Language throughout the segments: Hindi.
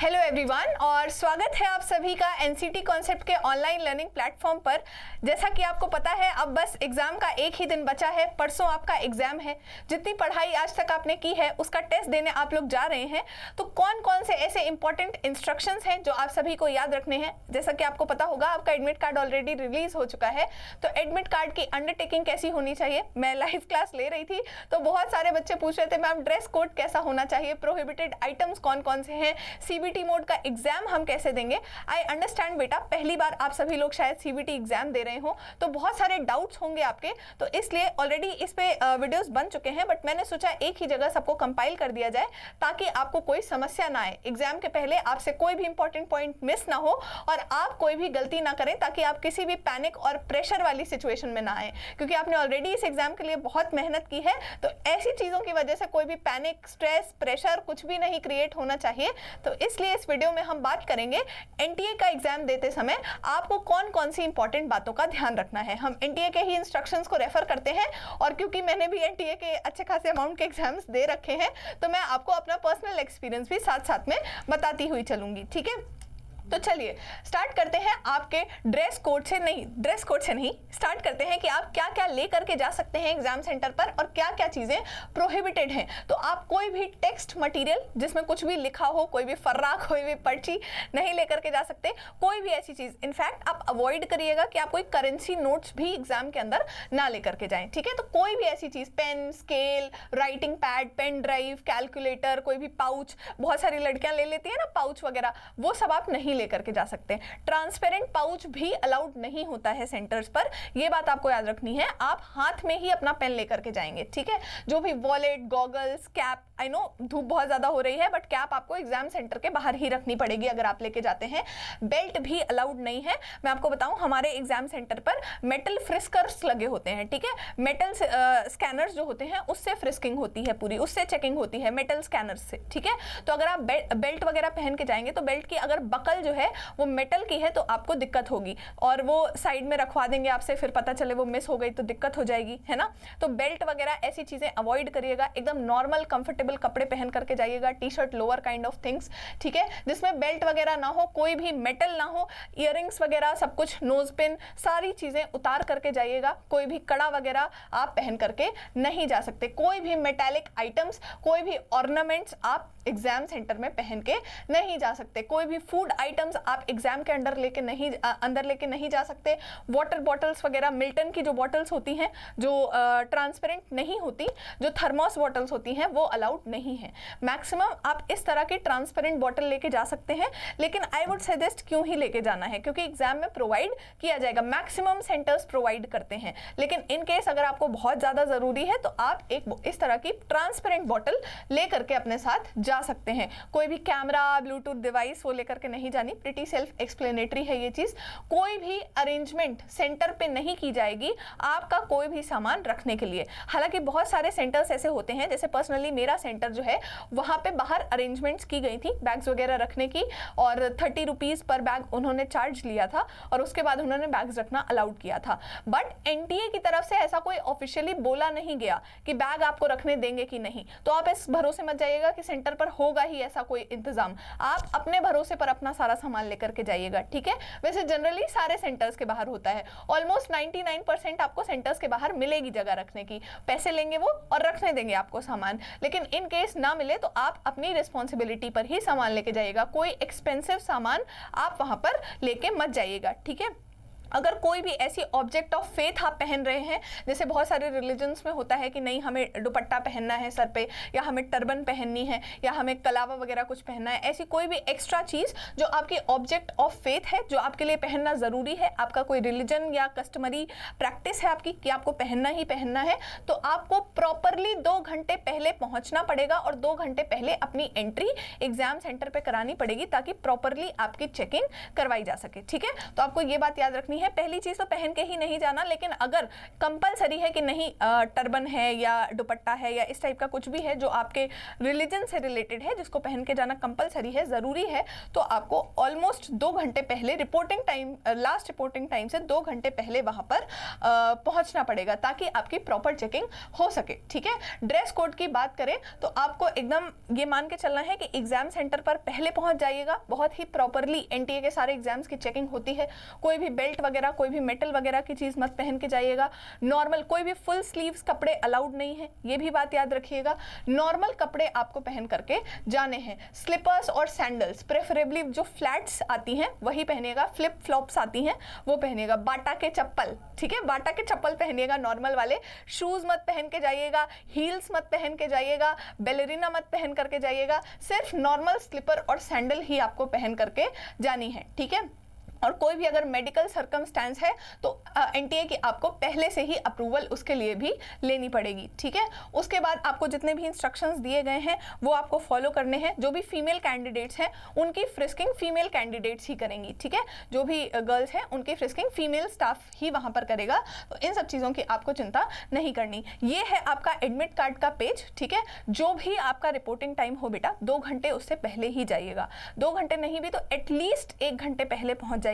हेलो एवरीवन और स्वागत है आप सभी का एनसीटी कॉन्सेप्ट के ऑनलाइन लर्निंग प्लेटफॉर्म पर। जैसा कि आपको पता है अब बस एग्जाम का एक ही दिन बचा है, परसों आपका एग्जाम है। जितनी पढ़ाई आज तक आपने की है उसका टेस्ट देने आप लोग जा रहे हैं, तो कौन कौन से ऐसे इंपॉर्टेंट इंस्ट्रक्शंस हैं जो आप सभी को याद रखने हैं। जैसा कि आपको पता होगा आपका एडमिट कार्ड ऑलरेडी रिलीज हो चुका है, तो एडमिट कार्ड की अंडरटेकिंग कैसी होनी चाहिए। मैं लाइव क्लास ले रही थी तो बहुत सारे बच्चे पूछ रहे थे मैम ड्रेस कोड कैसा होना चाहिए, प्रोहिबिटेड आइटम्स कौन कौन से हैं, सीबीटी मोड का एग्जाम हम कैसे देंगे। आई अंडरस्टैंड बेटा, पहली बार आप सभी लोग शायद सीबीटी एग्जाम दे रहे हो तो बहुत सारे डाउट्स होंगे आपके, तो इसलिए ऑलरेडी इस पे वीडियोस बन चुके हैं, बट मैंने सोचा एक ही जगह सबको कंपाइल कर दिया जाए ताकि आपको कोई समस्या ना आए। एग्जाम के पहले आपसे कोई भी इंपॉर्टेंट पॉइंट मिस ना हो और आप कोई भी गलती ना करें ताकि आप किसी भी पैनिक और प्रेशर वाली सिचुएशन में ना आए, क्योंकि आपने ऑलरेडी इस एग्जाम के लिए बहुत मेहनत की है। तो ऐसी चीजों की वजह से कोई भी पैनिक, स्ट्रेस, प्रेशर कुछ भी नहीं क्रिएट होना चाहिए। तो इसलिए इस वीडियो में हम बात करेंगे एनटीए का एग्जाम देते समय आपको कौन कौन सी इंपॉर्टेंट बातों का ध्यान रखना है। हम एनटीए के ही इंस्ट्रक्शंस को रेफर करते हैं और क्योंकि मैंने भी एनटीए के अच्छे खासे अमाउंट के एग्जाम्स दे रखे हैं तो मैं आपको अपना पर्सनल एक्सपीरियंस भी साथ साथ में बताती हुई चलूंगी। ठीक है, तो चलिए स्टार्ट करते हैं आपके ड्रेस कोड से नहीं स्टार्ट करते हैं कि आप क्या क्या ले करके जा सकते हैं एग्जाम सेंटर पर और क्या क्या चीजें प्रोहिबिटेड हैं। तो आप कोई भी टेक्स्ट मटेरियल जिसमें कुछ भी लिखा हो, कोई भी फर्रा, कोई भी पर्ची नहीं लेकर के जा सकते। कोई भी ऐसी चीज, इनफैक्ट आप अवॉइड करिएगा कि आप कोई करेंसी नोट्स भी एग्जाम के अंदर ना लेकर के जाएं। ठीक है, तो कोई भी ऐसी चीज, pen, scale, writing pad, pen drive, calculator, कोई भी पाउच, बहुत सारी लड़कियां ले लेती है ना पाउच वगैरह, वो सब आप नहीं लेकर के जा सकते। ट्रांसपेरेंट पाउच भी अलाउड नहीं होता है सेंटर्स पर, ये बात आपको याद रखनी है। आप हाथ में ही अपना पेन लेकर के जाएंगे। ठीक है, जो भी wallet, goggles, cap, I know धूप बहुत ज्यादा हो रही है बट कैप आपको एग्जाम सेंटर के बाहर ही रखनी पड़ेगी अगर आप लेके जाते हैं। बेल्ट भी अलाउड नहीं है। मैं आपको बताऊं हमारे एग्जाम सेंटर पर मेटल फ्रिस्कर्स लगे होते हैं। ठीक है, मेटल स्कैनर्स जो होते हैं उससे फ्रिस्किंग होती है, पूरी उससे चेकिंग होती है मेटल स्कैनर्स से। ठीक है, तो अगर आप बेल्ट वगैरह पहन के जाएंगे तो बेल्ट की अगर बकल जो है वो मेटल की है तो आपको दिक्कत होगी और वो साइड में रखवा देंगे आपसे, फिर पता चले वो मिस हो गई तो दिक्कत हो जाएगी, है ना। तो बेल्ट वगैरह ऐसी चीजें अवॉइड करिएगा। एकदम नॉर्मल कंफर्टेबल कपड़े पहन करके जाइएगा, T shirt, lower kind of things. ठीक है, जिसमें बेल्ट वगैरह ना हो, कोई भी मेटल ना हो, इयररिंग्स वगैरह सब कुछ, नोज पिन, सारी चीजें उतार करके जाइएगा। कोई भी कड़ा वगैरह आप पहन करके नहीं जा सकते। कोई भी मेटालिक आइटम्स, कोई भी ऑर्नामेंट्स आप एग्जाम सेंटर में पहन के नहीं जा सकते। कोई भी फूड आइटम्स आप एग्जाम के अंदर लेके नहीं जा सकते। वाटर बॉटल्स वगैरह, मिल्टन की जो बॉटल्स होती हैं जो ट्रांसपेरेंट नहीं होती, जो थर्मोस बॉटल्स होती हैं, वो अलाउड नहीं है। मैक्सिमम आप इस तरह की ट्रांसपेरेंट बॉटल लेके जा सकते हैं, लेकिन आई वुड सजेस्ट क्यों ही लेके जाना है, क्योंकि एग्जाम में प्रोवाइड किया जाएगा, मैक्सिमम सेंटर्स प्रोवाइड करते हैं। लेकिन इन केस अगर आपको बहुत ज्यादा जरूरी है तो आप एक इस तरह की ट्रांसपेरेंट बॉटल लेकर के अपने साथ जा सकते हैं। कोई भी कैमरा, ब्लूटूथ डिवाइस वो लेकर के नहीं जानी। प्रिटी सेल्फ एक्सप्लेनेटरी है ये चीज। कोई भी अरेंजमेंट सेंटर पे नहीं की जाएगी आपका कोई भी सामान रखने के लिए। हालांकि बहुत सारे सेंटर्स ऐसे होते हैं, जैसे पर्सनली मेरा सेंटर जो है वहां पे बाहर अरेंजमेंट्स की गई थी बैग्स वगैरह रखने की, और 30 रुपीज पर बैग उन्होंने चार्ज लिया था और उसके बाद उन्होंने बैग्स रखना अलाउड किया था। बट एनटीए की तरफ से ऐसा कोई ऑफिशियली बोला नहीं गया कि बैग आपको रखने देंगे कि नहीं, तो आप इस भरोसे मत जाइएगा कि सेंटर पर होगा ही ऐसा कोई इंतजाम। आप अपने भरोसे पर अपना सारा सामान लेकर के जाइएगा। ठीक है, वैसे जनरली सारे सेंटर्स के बाहर होता है, ऑलमोस्ट 99% आपको सेंटर्स के बाहर मिलेगी जगह रखने की। पैसे लेंगे वो और रखने देंगे आपको सामान, लेकिन इन केस ना मिले तो आप अपनी रिस्पॉन्सिबिलिटी पर ही सामान लेके जाइएगा। कोई एक्सपेंसिव सामान आप वहां पर लेके मत जाइएगा। ठीक है, अगर कोई भी ऐसी ऑब्जेक्ट ऑफ फेथ आप पहन रहे हैं, जैसे बहुत सारे रिलीजन्स में होता है कि नहीं हमें दुपट्टा पहनना है सर पे, या हमें टर्बन पहननी है, या हमें कलावा वगैरह कुछ पहनना है, ऐसी कोई भी एक्स्ट्रा चीज जो आपकी ऑब्जेक्ट ऑफ फेथ है, जो आपके लिए पहनना जरूरी है, आपका कोई रिलीजन या कस्टमरी प्रैक्टिस है आपकी कि आपको पहनना ही पहनना है, तो आपको प्रॉपरली 2 घंटे पहले पहुंचना पड़ेगा और 2 घंटे पहले अपनी एंट्री एग्जाम सेंटर पे करानी पड़ेगी ताकि प्रॉपरली आपकी चेकिंग करवाई जा सके। ठीक है, तो आपको ये बात याद रखनी है। है, पहली चीज तो पहन के ही नहीं जाना, लेकिन अगर कंपलसरी है कि नहीं टर्बन है या दुपट्टा है या इस टाइप का कुछ भी है जो आपके रिलीजन से रिलेटेड है, जिसको पहन के जाना कंपलसरी है, ज़रूरी है, तो आपको ऑलमोस्ट 2 घंटे पहले reporting time, last reporting time से 2 घंटे पहले वहाँ पर पहुँचना पड़ेगा ताकि आपकी प्रॉपर चेकिंग हो सके। ठीक है, ड्रेस कोड की बात करें तो आपको एकदम ये मान के चलना है कि एग्जाम सेंटर पर पहले पहुँच जाइएगा। बहुत ही प्रॉपरली एनटीए के सारे एग्जाम्स की चेकिंग होती है। कोई भी बेल्ट वगैरह, कोई भी मेटल वगैरह की चीज़ मत पहन के जाइएगा। नॉर्मल कोई भी फुल स्लीव्स कपड़े अलाउड नहीं है, ये भी बात याद रखिएगा। नॉर्मल कपड़े आपको पहन करके जाने हैं। स्लीपर्स और सैंडल्स प्रेफरेबली जो फ्लैट्स आती हैं वही पहनिएगा, फ्लिप फ्लॉप्स आती हैं वो पहनिएगा। बाटा के चप्पल, ठीक है, बाटा के चप्पल पहनिएगा नॉर्मल वाले। शूज़ मत पहन के जाइएगा, हील्स मत पहन के जाइएगा, बैलेरिना मत पहन करके जाइएगा। सिर्फ नॉर्मल स्लीपर और सैंडल ही आपको पहन करके जानी है। ठीक है, और कोई भी अगर मेडिकल सर्कमस्टेंस है तो एनटीए की आपको पहले से ही अप्रूवल उसके लिए भी लेनी पड़ेगी। ठीक है, उसके बाद आपको जितने भी इंस्ट्रक्शंस दिए गए हैं वो आपको फॉलो करने हैं। जो भी फीमेल कैंडिडेट्स हैं उनकी फ्रिस्किंग फीमेल कैंडिडेट्स ही करेंगी। ठीक है, जो भी गर्ल्स हैं उनकी फ्रिस्किंग फीमेल स्टाफ ही वहाँ पर करेगा, तो इन सब चीज़ों की आपको चिंता नहीं करनी। ये है आपका एडमिट कार्ड का पेज। ठीक है, जो भी आपका रिपोर्टिंग टाइम हो बेटा 2 घंटे उससे पहले ही जाइएगा। 2 घंटे नहीं भी तो एटलीस्ट 1 घंटे पहले पहुँच जाइएगा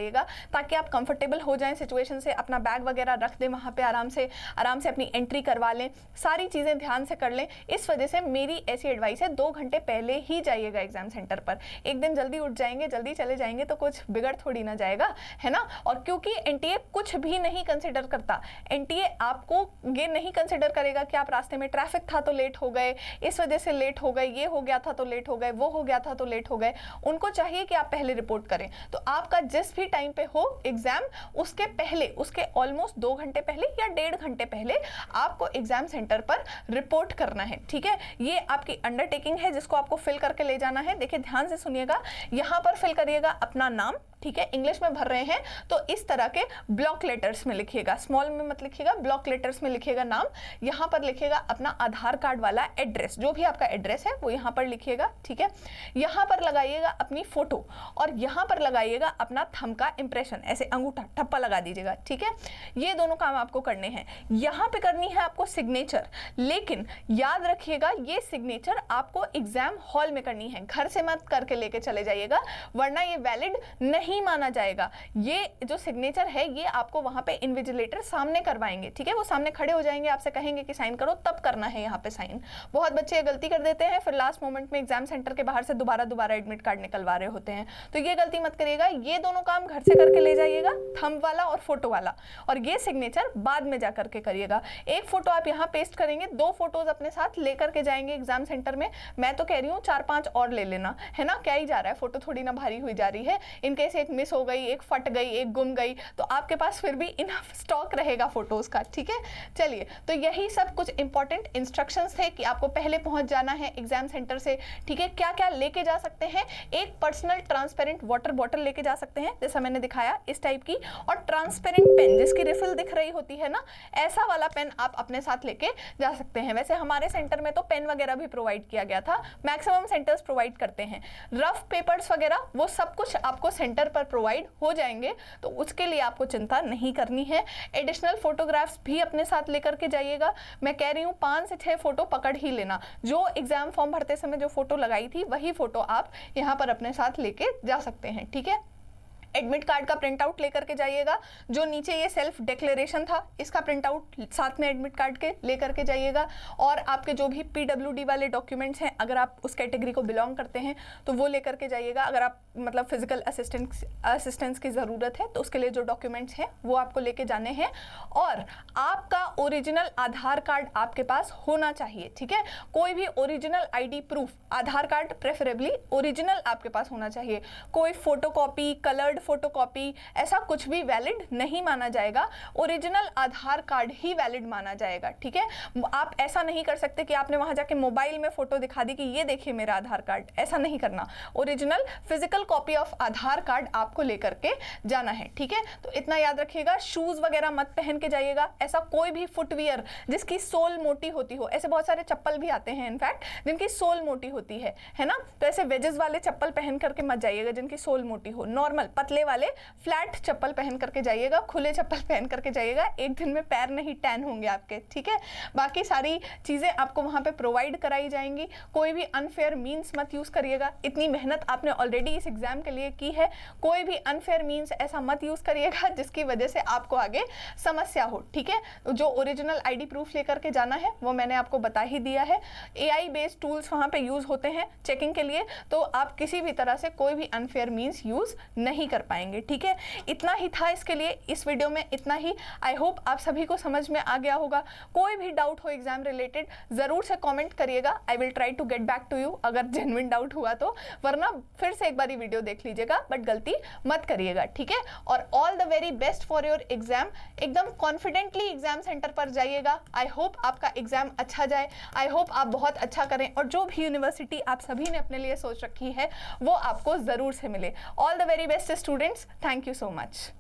ताकि आप कंफर्टेबल हो जाएं सिचुएशन से। अपना बैग वगैरह रख दें वहाँ पे, आराम से अपनी एंट्री करवा लें, सारी चीज़ें ध्यान से कर लें। इस वजह से मेरी ऐसी एडवाइस है 2 घंटे पहले ही जाइएगा एग्जाम सेंटर पर। एक दिन जल्दी उठ जाएंगे, जल्दी चले जाएंगे तो कुछ बिगड़ थोड़ी ना जाएगा, है ना। और क्योंकि एनटीए कुछ भी नहीं कंसिडर करता, एनटीए आपको ये नहीं कंसिडर करेगा कि आप रास्ते में ट्रैफिक था तो लेट हो गए, इस वजह से लेट हो गए, ये हो गया था तो लेट हो गए, वो हो गया था तो लेट हो गए। उनको चाहिए कि आप पहले रिपोर्ट करें। तो आपका जिस भी टाइम पे हो एग्जाम, उसके पहले, उसके ऑलमोस्ट 2 घंटे पहले या 1.5 घंटे पहले आपको एग्जाम सेंटर पर रिपोर्ट करना है। ठीक है, ये आपकी अंडरटेकिंग है जिसको आपको फिल करके ले जाना है। देखिए ध्यान से सुनिएगा, यहाँ पर फिल करिएगा अपना नाम। ठीक है, इंग्लिश में भर रहे हैं तो इस तरह के ब्लॉक लेटर्स में लिखिएगा, स्मॉल में मत लिखिएगा, ब्लॉक लेटर्स में लिखिएगा नाम। यहाँ पर लिखिएगा अपना आधार कार्ड वाला एड्रेस, जो भी आपका एड्रेस है वो यहाँ पर लिखिएगा। ठीक है, यहाँ पर लगाइएगा अपनी फोटो और यहाँ पर लगाइएगा अपना थंब का इंप्रेशन, ऐसे अंगूठा ठप्पा लगा दीजिएगा। ठीक है, ये दोनों काम आपको करने हैं। यहाँ पे करनी है आपको सिग्नेचर, लेकिन याद रखिएगा ये सिग्नेचर आपको एग्जाम हॉल में करनी है, घर से मत करके लेके चले जाइएगा वरना ये वैलिड नहीं माना जाएगा। ये जो सिग्नेचर है ये आपको वहां पे इन्विजिलेटर सामने करवाएंगे। ठीक है, वो सामने खड़े हो जाएंगे, आपसे कहेंगे कि साइन करो, तब करना है यहाँ पे साइन। बहुत बच्चे ये गलती कर देते हैं, फिर लास्ट मोमेंट में एग्जाम सेंटर के बाहर से दोबारा एडमिट कार्ड निकलवा रहे होते हैं, तो ये गलती मत करिएगा। ये दोनों काम घर से करके ले जाइएगा, थंब वाला और फोटो वाला, और ये सिग्नेचर बाद में जा करके करिएगा। एक फोटो आप यहाँ पेस्ट करेंगे, 2 फोटोज अपने साथ लेकर के जाएंगे एग्जाम सेंटर में। मैं तो कह रही हूँ 4-5 और ले लेना, है ना, क्या ही जा रहा है, फोटो थोड़ी ना भारी हुई जा रही है। इनकेस एक मिस हो गई, एक फट गई, एक गुम गई, तो आपके पास फिर भी इनफ स्टॉक रहेगा फोटोज का। ठीक है, चलिए, तो यही सब कुछ इंपॉर्टेंट इंस्ट्रक्शंस थे कि आपको पहले पहुंच जाना है एग्जाम सेंटर से। ठीक है, क्या क्या लेके जा सकते हैं, एक पर्सनल ट्रांसपेरेंट वाटर बॉटल लेके जा सकते हैं जैसा मैंने दिखाया इस टाइप की, और ट्रांसपेरेंट पेन जिसकी रिफिल दिख रही होती है ना, ऐसा वाला पेन आप अपने साथ लेके जा सकते हैं। वैसे हमारे सेंटर में तो पेन वगैरह भी प्रोवाइड किया गया था, मैक्सिमम सेंटर्स प्रोवाइड करते हैं। रफ पेपर्स वगैरह वो सब कुछ आपको सेंटर पर प्रोवाइड हो जाएंगे, तो उसके लिए आपको चिंता नहीं करनी है। एडिशनल फोटोग्राफ्स भी अपने साथ लेकर के जाइएगा। मैं कह रही हूँ 5 से 6 फोटो पकड़ ही लेना। जो एग्जाम फॉर्म भरते समय जो फोटो लगाई थी वही फोटो आप यहाँ पर अपने साथ लेके जा सकते हैं। ठीक है, एडमिट कार्ड का प्रिंट आउट लेकर के जाइएगा। जो नीचे ये सेल्फ डिक्लेरेशन था इसका प्रिंट आउट साथ में एडमिट कार्ड के लेकर के जाइएगा, और आपके जो भी पीडब्ल्यूडी वाले डॉक्यूमेंट्स हैं अगर आप उस कैटेगरी को बिलोंग करते हैं तो वो लेकर के जाइएगा। अगर आप मतलब फिजिकल असिस्टेंस की ज़रूरत है तो उसके लिए जो डॉक्यूमेंट्स हैं वो आपको लेके जाने हैं, और आपका ओरिजिनल आधार कार्ड आपके पास होना चाहिए। ठीक है, कोई भी ओरिजिनल ID प्रूफ, आधार कार्ड प्रेफरेबली ओरिजिनल आपके पास होना चाहिए। कोई फोटोकॉपी, कलर्ड फोटोकॉपी, ऐसा कुछ भी वैलिड नहीं माना जाएगा। ओरिजिनल आधार कार्ड ही वैलिड माना जाएगा। ठीक है, आप ऐसा नहीं कर सकते कि आपने वहां जाके मोबाइल में फोटो दिखा दी कि ये देखिए मेरा आधार कार्ड, ऐसा नहीं करना। Original physical copy of Aadhaar card आपको लेकर के जाना है। ठीक है, तो इतना याद रखिएगा। शूज वगैरह मत पहन के जाइएगा, ऐसा कोई भी फुटवियर जिसकी सोल मोटी होती हो, ऐसे बहुत सारे चप्पल भी आते हैं इनफैक्ट जिनकी सोल मोटी होती है ना, तो ऐसे वेजेस वाले चप्पल पहन करके मत जाइएगा जिनकी सोल मोटी हो। नॉर्मल पतले वाले फ्लैट चप्पल पहन करके जाइएगा, खुले चप्पल पहन करके जाइएगा, एक दिन में पैर नहीं टैन होंगे आपके, ठीक है। बाकी सारी चीज़ें आपको वहाँ पे प्रोवाइड कराई जाएंगी। कोई भी अनफेयर मीन्स मत यूज़ करिएगा, इतनी मेहनत आपने ऑलरेडी इस एग्ज़ाम के लिए की है, कोई भी अनफेयर मीन्स ऐसा मत यूज़ करिएगा जिसकी वजह से आपको आगे समस्या हो, ठीक है। जो ओरिजिनल ID प्रूफ लेकर के जाना है वो मैंने आपको बता ही दिया है। AI बेस्ड टूल्स वहाँ पे यूज़ होते हैं चेकिंग के लिए, तो आप किसी भी तरह से कोई भी अनफेयर मीन्स यूज़ नहीं कर पाएंगे, ठीक है। इतना ही था इसके लिए, इस वीडियो में इतना ही। आई होप आप सभी को समझ में आ गया होगा। कोई भी डाउट हो एग्जाम रिलेटेड ज़रूर से कमेंट करिएगा, I will try to get back to you अगर जेन्युइन डाउट हुआ तो, वरना फिर से एक बार वीडियो देख लीजिएगा, बट गलती मत करिएगा, ठीक है। और all the very best for your exam. एकदम कॉन्फिडेंटली एग्जाम सेंटर पर जाइएगा। आई होप आपका एग्जाम अच्छा जाए, आई होप आप बहुत अच्छा करें और जो भी यूनिवर्सिटी आप सभी ने अपने लिए सोच रखी है वो आपको ज़रूर से मिले। All the very best students, thank you so much.